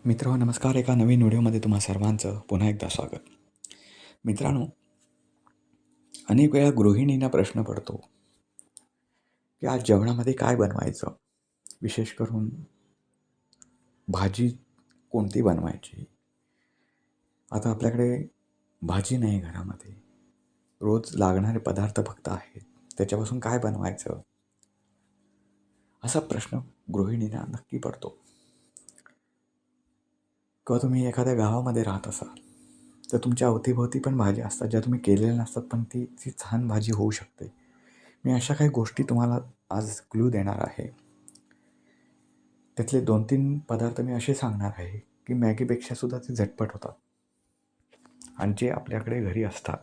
मित्रांनो नमस्कार. एका नवीन व्हिडिओमध्ये तुम्हा सर्वांचं पुन्हा एकदा स्वागत. मित्रांनो, अनेक वेळा गृहिणींना प्रश्न पडतो की आज जेवणामध्ये काय बनवायचं? विशेष करून भाजी कोणती बनवायची? आता आपल्याकडे भाजी नाही घरामध्ये. रोज लागणारे पदार्थ फक्त आहेत. त्याच्यापासून काय बनवायचं? असा प्रश्न गृहिणींना नक्की पडतो. किंवा तुम्ही एखाद्या गावामध्ये राहत असाल, तर तुमच्या अवतीभोवती पण भाज्या असतात, ज्या तुम्ही केलेल्या नसतात, पण ती छान भाजी होऊ शकते. मी अशा काही गोष्टी तुम्हाला आज क्लू देणार आहे. त्यातले 2-3 पदार्थ मी असे सांगणार आहे, की मॅगीपेक्षा सुद्धा ते झटपट होतात. आणि जे आपल्याकडे घरी असतात,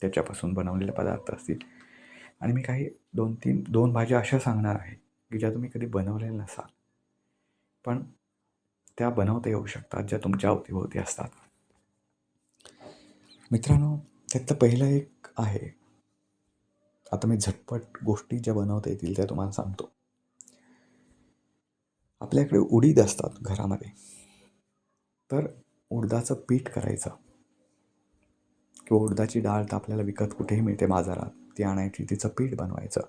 त्याच्यापासून बनवलेले पदार्थ असतील. आणि मी काही 2 भाज्या अशा सांगणार आहे, की ज्या तुम्ही कधी बनवलेल्या नसाल. पण त्या बनवता येऊ शकतात, ज्या तुमच्या अवतीभोवती असतात. मित्रांनो, त्यातलं पहिलं एक आहे. आता मी झटपट गोष्टी ज्या बनवता येतील त्या तुम्हाला सांगतो. आपल्याकडे उडीद असतात घरामध्ये. तर उडदाचं पीठ करायचं किंवा उडदाची डाळ तर आपल्याला विकत कुठेही मिळते बाजारात. ती आणायची, तिचं पीठ बनवायचं.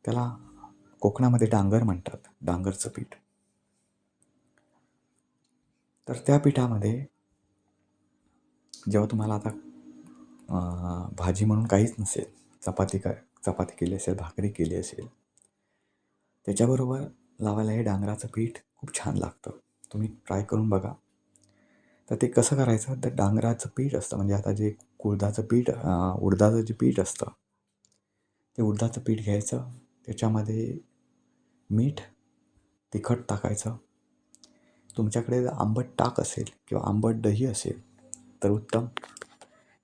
त्याला कोकणामध्ये डांगर म्हणतात, डांगरचं पीठ. तर त्या पिठामध्ये जेव्हा तुम्हाला आता भाजी म्हणून काहीच नसेल, चपाती केली असेल, भाकरी केली असेल, त्याच्याबरोबर लावायला हे डांगराचं पीठ खूप छान लागतं. तुम्ही ट्राय करून बघा. तर ते कसं करायचं, तर डांगराचं पीठ असतं, म्हणजे आता जे उडदाचं जे पीठ असतं, ते उडदाचं पीठ घ्यायचं. त्याच्यामध्ये मीठ, तिखट टाकायचं. तुमच्याकडे जर आंबट ताक असेल किंवा आंबट दही असेल तर उत्तम.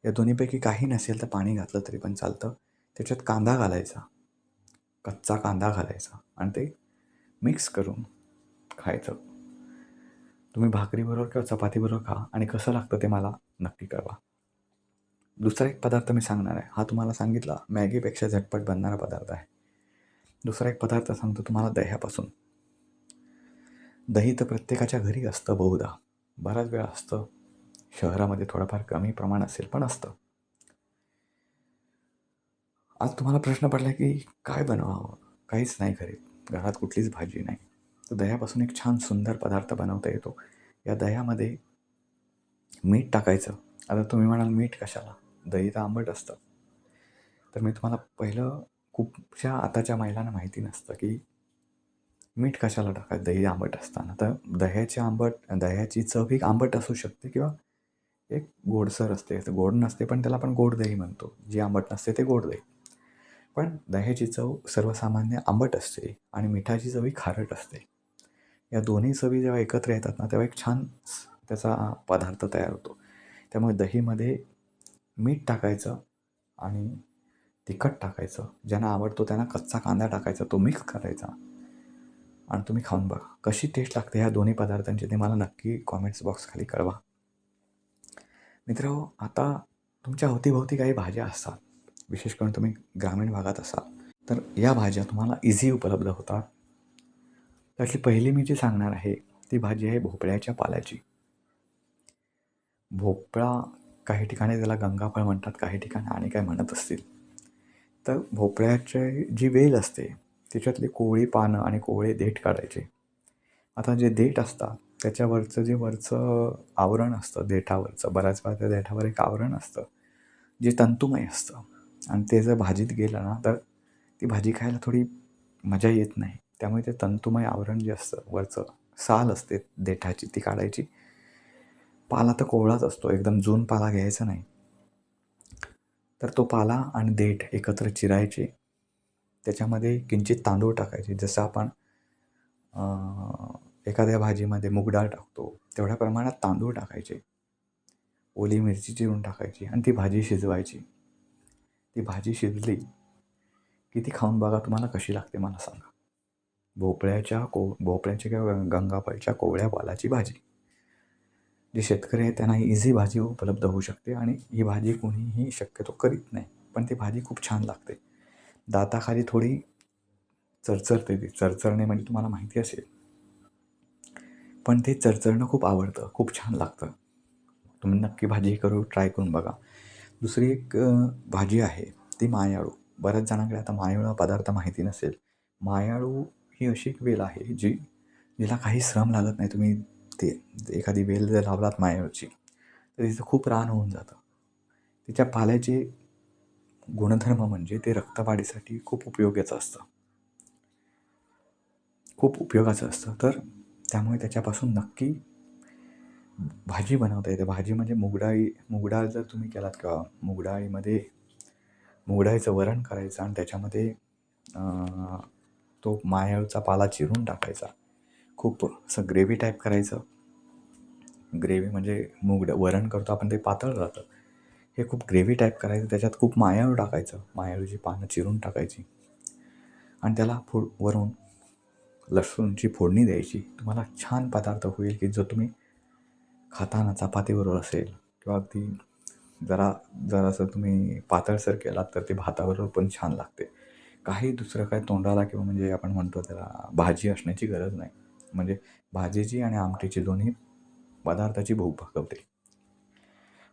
या दोन्हीपैकी काही नसेल तर पाणी घातलं तरी पण चालतं. त्याच्यात कांदा घालायचा, कच्चा कांदा घालायचा आणि ते मिक्स करून खायचं. तुम्ही भाकरीबरोबर किंवा चपातीबरोबर खा आणि कसं लागतं ते मला नक्की कळवा. दुसरा एक पदार्थ मी सांगणार आहे. हा तुम्हाला सांगितला मॅगीपेक्षा झटपट बनणारा पदार्थ आहे. दुसरा एक पदार्थ सांगतो तुम्हाला दह्यापासून. दही तर प्रत्येकाच्या घरी असतं बहुधा. बराच वेळा असतं. शहरामध्ये थोडंफार कमी प्रमाण असेल, पण असतं. आज तुम्हाला प्रश्न पडला की काय बनवावं? काहीच नाही घरात कुठलीच भाजी नाही. तर दह्यापासून एक छान सुंदर पदार्थ बनवता येतो. या दह्यामध्ये मीठ टाकायचं. आता तुम्ही म्हणाल मीठ कशाला? दही तर आंबट असतं. तर मी तुम्हाला पहिलं, खूपशा आताच्या महिलांना माहिती नसतं की मीठ कशाला टाकायचं दही आंबट असताना. तर दह्याची चव एक आंबट असू शकते किंवा एक गोडसर असते. असं गोड नसते, पण त्याला आपण गोड दही म्हणतो. जी आंबट नसते ते गोड दही. पण दह्याची चव सर्वसामान्य आंबट असते आणि मिठाची चव ही खारट असते. या दोन्ही चवी जेव्हा एकत्र येतात ना, तेव्हा एक छान त्याचा पदार्थ तयार होतो. त्यामुळे दहीमध्ये मीठ टाकायचं आणि तिखट टाकायचं. ज्यांना आवडतो त्यांना कच्चा कांदा टाकायचा, तो मिक्स करायचा आणि तुम्ही खाऊन बघा. कशी टेस्ट लागते ह्या दोन्ही पदार्थांची ते मला नक्की कॉमेंट्स बॉक्स खाली कळवा. मित्रांनो, आता तुमच्या अवतीभोवती काही भाज्या असतात. विशेष करून तुम्ही ग्रामीण भागात असाल, तर या भाज्या तुम्हाला इझी उपलब्ध होतात. त्यातली पहिली मी जी सांगणार आहे, ती भाजी आहे भोपळ्याच्या पाल्याची. भोपळा, काही ठिकाणी त्याला गंगाफळ म्हणतात, काही ठिकाणी आणि काय म्हणत असतील. तर भोपळ्याची जी वेल असते, त्याच्यातली कोवळी पानं आणि कोवळे देठ काढायचे. आता जे देठ असतात, त्याच्यावरचं जे वरचं आवरण असतं देठावरचं, बऱ्याच वेळा त्या देठावर एक आवरण असतं, जे तंतुमय असतं. आणि ते जर भाजीत गेलं ना, तर ती भाजी खायला थोडी मजा येत नाही. त्यामुळे ते तंतुमय आवरण जे असतं, वरचं साल असते देठाची, ती काढायची. पाला तर कोवळाच असतो, एकदम जून पाला घ्यायचा नाही. तर तो पाला आणि देठ एकत्र चिरायचे. त्याच्यामध्ये किंचित तांदूळ टाकायचे. जसं आपण एखाद्या भाजीमध्ये मूग डाळ टाकतो, तेवढ्या प्रमाणात तांदूळ टाकायचे. ओली मिरची चिरून टाकायची आणि ती भाजी शिजवायची. ती भाजी शिजली की ती खाऊन बघा, तुम्हाला कशी लागते मला सांगा. भोपळ्याच्या किंवा गंगाफळच्या कोवळ्या पालाची भाजी. जे शेतकरी आहेत त्यांना ही इझी भाजी उपलब्ध होऊ शकते आणि ही भाजी कोणीही शक्यतो करीत नाही. पण ती भाजी खूप छान लागते. दाताखाली थोडी चरचरते ती. चरचरणे म्हणजे तुम्हाला माहिती असेल. पण ते चरचरणं खूप आवडतं, खूप छान लागतं. तुम्ही नक्की भाजी ट्राय करून बघा. दुसरी एक भाजी आहे ती मायाळू. बऱ्याच जणांकडे आता मायाळू हा पदार्थ माहिती नसेल. मायाळू ही अशी एक वेल आहे जिला काही श्रम लागत नाही. तुम्ही ते एखादी वेल जर लावलात मायाळूची, तर तिचं खूप रान होऊन जातं. तिच्या पाल्याचे गुणधर्म म्हणजे ते रक्तवाढीसाठी खूप उपयोगाचं असतं. खूप उपयोगाचं असतं. तर त्यामुळे त्याच्यापासून नक्की भाजी बनवता येते. भाजी म्हणजे मूग डाळ जर तुम्ही केलात किंवा मूग वरण करायचं आणि त्याच्यामध्ये तो मायाळूचा पाला चिरून टाकायचा. खूप असं ग्रेव्ही टाईप करायचं. ग्रेव्ही म्हणजे वरण करतो आपण ते पातळ राहतं. हे खूप ग्रेव्ही टाईप करायचं. त्याच्यात खूप मायाळू टाकायचं. मायाळूची पानं चिरून टाकायची आणि त्याला वरून लसूणची फोडणी द्यायची. तुम्हाला छान पदार्थ होईल की जो तुम्ही खाताना चपातीबरोबर असेल किंवा अगदी जरासं तुम्ही पातळसर केलात तर ते भाताबरोबर पण छान लागते. काही दुसरं काय तोंडाला किंवा म्हणजे आपण म्हणतो त्याला भाजी असण्याची गरज नाही. म्हणजे भाजीची आणि आमटीची दोन्ही पदार्थाची भूक भागवते.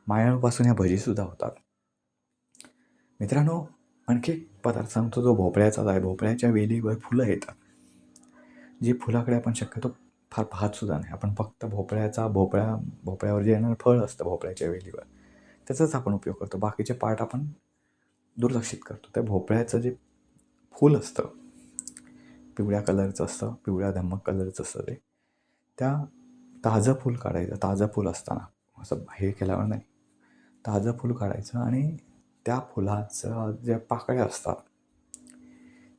मायाळूपासून ह्या भजीसुद्धा होतात. मित्रांनो, आणखी एक पदार्थ सांगतो जो भोपळ्याचाच आहे. भोपळ्याच्या वेलीवर फुलं येतात. जी फुलाकडे आपण शक्यतो फार पाहतसुद्धा नाही. आपण फक्त भोपळ्यावर जे येणारं फळ असतं भोपळ्याच्या वेलीवर, त्याचाच आपण उपयोग करतो. बाकीचे पार्ट आपण दुर्लक्षित करतो. त्या भोपळ्याचं जे फूल असतं, पिवळ्या कलरचं असतं, पिवळ्या धम्मक कलरचं असतं ते. त्या ताजं फूल काढायचं. ताजं फूल असताना असं हे केल्यावर नाही. ताजं फूल काढायचं आणि त्या फुलाचं ज्या पाकळ्या असतात,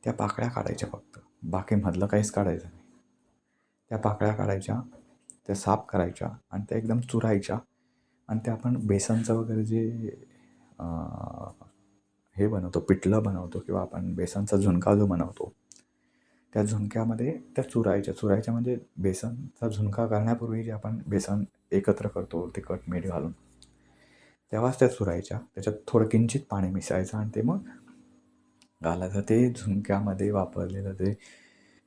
त्या पाकळ्या काढायच्या फक्त. बाकी मधलं काहीच काढायचं नाही. त्या पाकळ्या काढायच्या, त्या साफ करायच्या आणि त्या एकदम चुरायच्या आणि त्या आपण बेसनचं वगैरे जे हे बनवतो, पिठलं बनवतो किंवा आपण बेसनचा झुणका जो बनवतो, त्या झुणक्यामध्ये त्या चुरायच्या म्हणजे बेसनचा झुणका करण्यापूर्वी जे आपण बेसन एकत्र करतो तिखट मीठ घालून, तेव्हाच त्या चुरायच्या. त्याच्यात थोडं किंचित पाणी मिसळायचं आणि ते मग घालायचं. ते झुणक्यामध्ये वापरलेलं ते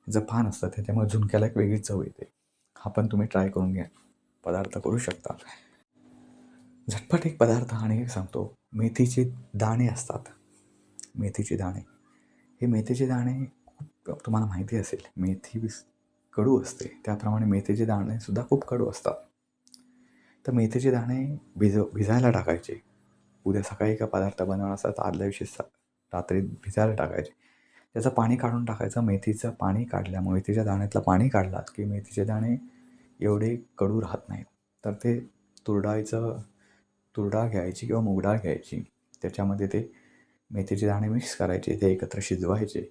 जे पान असतं त्याच्यामुळे झुणक्याला एक वेगळी चव येते. हा पण तुम्ही ट्राय करून घ्या. पदार्थ करू शकता. झटपट एक पदार्थ आणि एक सांगतो. मेथीचे दाणे असतात. मेथीचे दाणे. हे मेथीचे दाणे खूप तुम्हाला माहिती असेल. मेथी कडू असते. त्याप्रमाणे मेथीचे दाणेसुद्धा खूप कडू असतात. तर मेथीचे दाणे भिजायला टाकायचे. उद्या सकाळी का पदार्थ बनवणार असा तर आदल्या दिवशी रात्री भिजायला टाकायचे. त्याचं पाणी काढून टाकायचं. मेथीचं पाणी काढल्यामुळे मेथीच्या दाण्यातलं पाणी काढलात की मेथीचे दाणे एवढे कडू राहत नाहीत. तर ते तुरडाळ घ्यायची किंवा मूगडाळ घ्यायची. त्याच्यामध्ये ते मेथीचे दाणे मिक्स करायचे. ते एकत्र शिजवायचे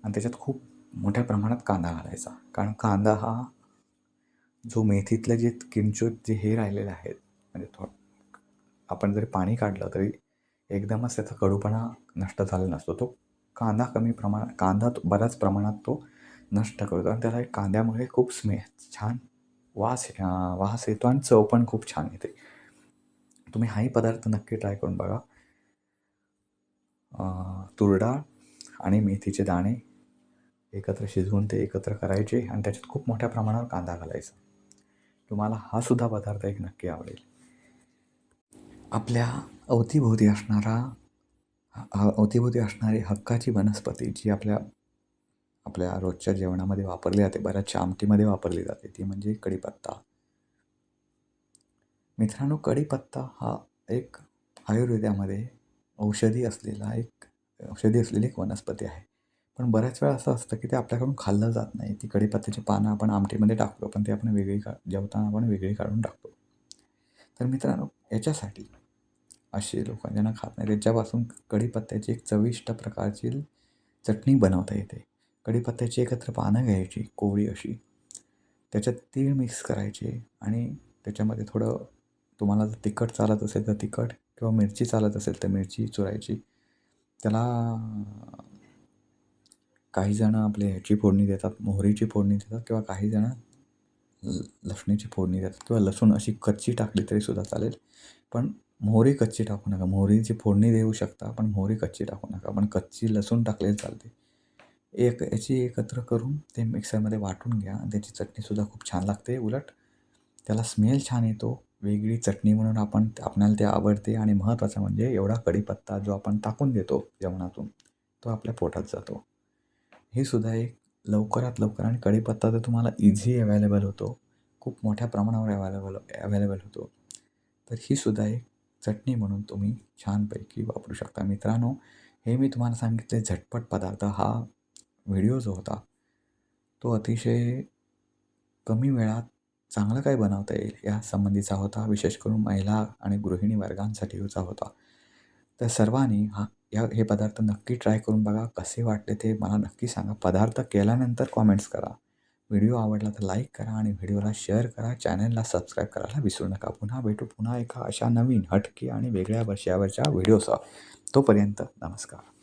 आणि त्याच्यात खूप मोठ्या प्रमाणात कांदा घालायचा. कारण कांदा हा जो मेथीतले जे किंचित जे हे राहिलेले आहेत म्हणजे आपण जरी पाणी काढलं तरी एकदमच त्याचा कडूपणा नष्ट झालेला नसतो. तो कांदा बऱ्याच प्रमाणात तो नष्ट करतो आणि त्याला एक कांद्यामुळे खूप छान वास येतो आणि चव पण खूप छान येते. तुम्ही हाही पदार्थ नक्की ट्राय करून बघा. तुरडाळ आणि मेथीचे दाणे एकत्र शिजवून ते एकत्र करायचे आणि त्याच्यात खूप मोठ्या प्रमाणावर कांदा घालायचा. तुम्हाला हा सुद्धा पदार्थ एक नक्की आवडेल. आपल्या अवतीभोवती असणारी हक्काची वनस्पती जी आपल्या रोजच्या जेवणामध्ये वापरली जाते, बऱ्याचशा आमटीमध्ये वापरली जाते, ती म्हणजे कढीपत्ता. मित्रांनो, कढीपत्ता हा एक आयुर्वेदामध्ये औषधी असलेली एक वनस्पती आहे. पण बऱ्याच वेळा असं असतं की ते आपल्याकडून खाल्लं जात नाही. ती कढीपत्त्याची पानं आपण आमटीमध्ये टाकतो, पण ते आपण जेवताना आपण वेगळी काढून टाकतो. तर मित्रांनो, याच्यासाठी असे लोक ज्यांना खात नाही त्याच्यापासून कढीपत्त्याची एक चविष्ट प्रकारची चटणी बनवता येते. कढीपत्त्याची एकत्र पानं घ्यायची कोवळी अशी, त्याच्यात तीळ मिक्स करायचे आणि त्याच्यामध्ये थोडं तुम्हाला जर तिखट चालत असेल तर तिखट किंवा मिरची चालत असेल तर मिरची चुरायची. त्याला काही जणं आपले ह्याची फोडणी देतात, मोहरीची फोडणी देतात किंवा काही जणं लसणीची फोडणी देतात किंवा लसूण अशी कच्ची टाकली तरीसुद्धा चालेल. पण मोहरी कच्ची टाकू नका. मोहरीची फोडणी देऊ शकता, पण मोहरी कच्ची टाकू नका. पण कच्ची लसूण टाकलेली चालते. याची एकत्र करून ते मिक्सरमध्ये वाटून घ्या आणि त्याची चटणीसुद्धा खूप छान लागते. उलट त्याला स्मेल छान येतो. वेगळी चटणी म्हणून आपणाला ते आवडते आणि महत्त्वाचं म्हणजे एवढा कढीपत्ता जो आपण टाकून देतो जेवणातून, तो आपल्या पोटात जातो. हे सुद्धा एक लवकरात लवकर आणि कढीपत्ता तर तुम्हाला इझी अवेलेबल होतो. खूप मोठ्या प्रमाणावर अवेलेबल होतो. तर ही सुद्धा एक चटणी म्हणून तुम्ही छानपैकी वापरू शकता. मित्रांनो, हे मी तुम्हाला सांगितले झटपट पदार्थ. हा व्हिडिओ जो होता, तो अतिशय कमी वेळात चांगलं काय बनवता येईल या संबंधीचा होता. विशेष करून महिला आणि गृहिणी वर्गांसाठीचा होता. तर सर्वांनी हे पदार्थ नक्की ट्राय करून बघा. कसे वाटले ते मला नक्की सांगा. पदार्थ केल्यानंतर कॉमेंट्स करा. व्हिडिओ आवडला तर लाईक करा आणि व्हिडिओला शेअर करा. चॅनलला सबस्क्राईब करायला विसरू नका. पुन्हा भेटू पुन्हा एका अशा नवीन, हटके आणि वेगळ्या विषयावरच्या व्हिडिओसह. तोपर्यंत नमस्कार.